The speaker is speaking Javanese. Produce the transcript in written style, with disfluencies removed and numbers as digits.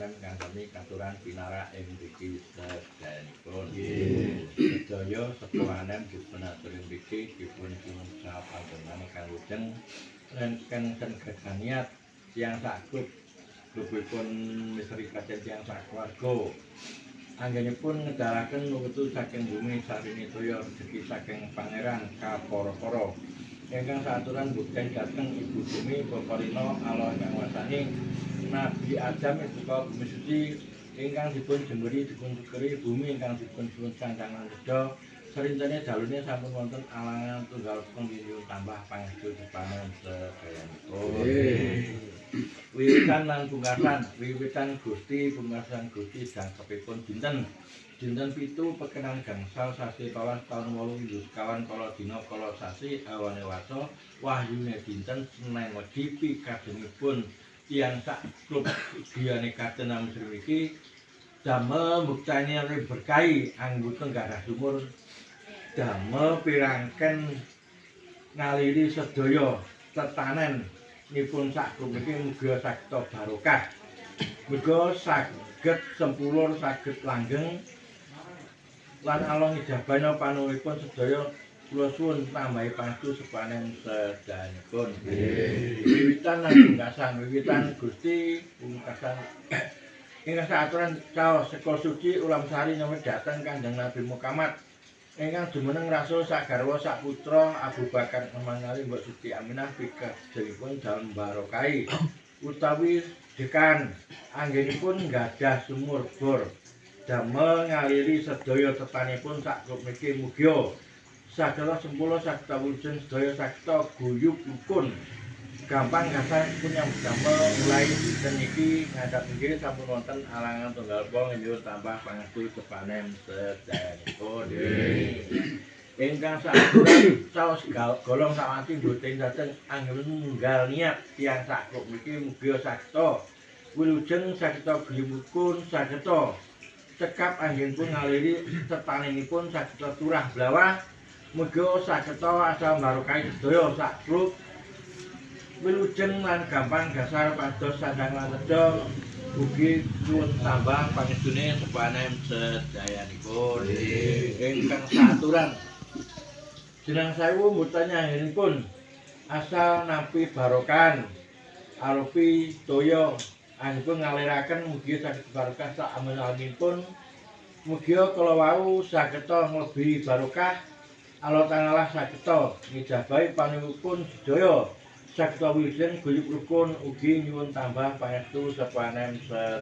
sepanem ingkang sami katuran pinarak ing mriki sedayanipun. Sedaya sepanem dipunaturi mriki dipun sapanjenengan ingkang lujeng rengken geganiat tiyang sagub grupipun misteri kajen tiyang sakeluarga. Anggenipun ngedalaken wetu saking bumi sarini toya rezeki saking pangeran kapara-para. Ingkang saaturan bukten dhateng ibu bumi Baparina Allah ingkang wasani Nabi Adam ibuka bumi suci ingkang dipun jemberi dipun sukuri bumi ingkang dipun sanjangan reda sarintane dalune sampun wonten alangan tunggal pengginjing tambah pangestu sepanen sedayanipun. Wiwitan lan pungkasan, wiwitan Gusti pungkasan Gusti jangkepipun dinten 7 pekenan gangsal sasi pawas taun 8 kawan kala dina kala sasi awane wasa wahyune dinten Senin Wage pikajengipun tiyang sak klub griyane kadenan mriki damel mbuktani berkahi anggota garah sumur damel pirangken ngaliri sedaya tetanen nipun sak klub niki muga saged barokah muga saged sempulur saged langgeng lan Allah ngijabana panuwunipun sedaya kula suwun tambahi pangestu sepanen sedayanipun. Wiwitan lan pungkasan, wiwitan Gusti pungkasan ingkang saaturan caos seka suci ulam sari nyamit dhateng Kanjeng Nabi Muhammad ingkang jumeneng rasul sak garwa sak putra Abu Bakar mangali Mbok Siti Aminah pikajengipun dalem barokai utawi dekan anggenipun nggadah sumur bor damel ngaliri sedaya tetanipun sak klub niki mugia saged sempula saged wujud sedaya saged guyub rukun gampang gasah pun yang damel mulai dinten iki ngadhep inggih sampun wonten alangan tunggal pong nyuwun tambah pangestu sepanen sedayanipun. Ingkang saaturan saos golong sawati mboten dhateng anggenipun niat tiyang sak klub niki mugia saged wilujeng saged guyub rukun saged cekap anggenipun ngaliri tetanenipun saged turah blawah muga saged asal barokai sedaya sak klub wilujeng lan gampang gasar pados sandang lan reda ugi suwun tambah pangestune sepanen sedayanipun. Ingkang saaturan jeneng sewu mboten anggenipun asal nampi barokan arupi toya anggenipun ngaliraken mugi saged barokah sak amin-aminipun mugi kala wau saged nglebihi barokah Allah Ta'ala saged ngijabahi panuwunipun sedaya saged wilujeng guyub rukun ugi nyuwun tambah pangestu sepanen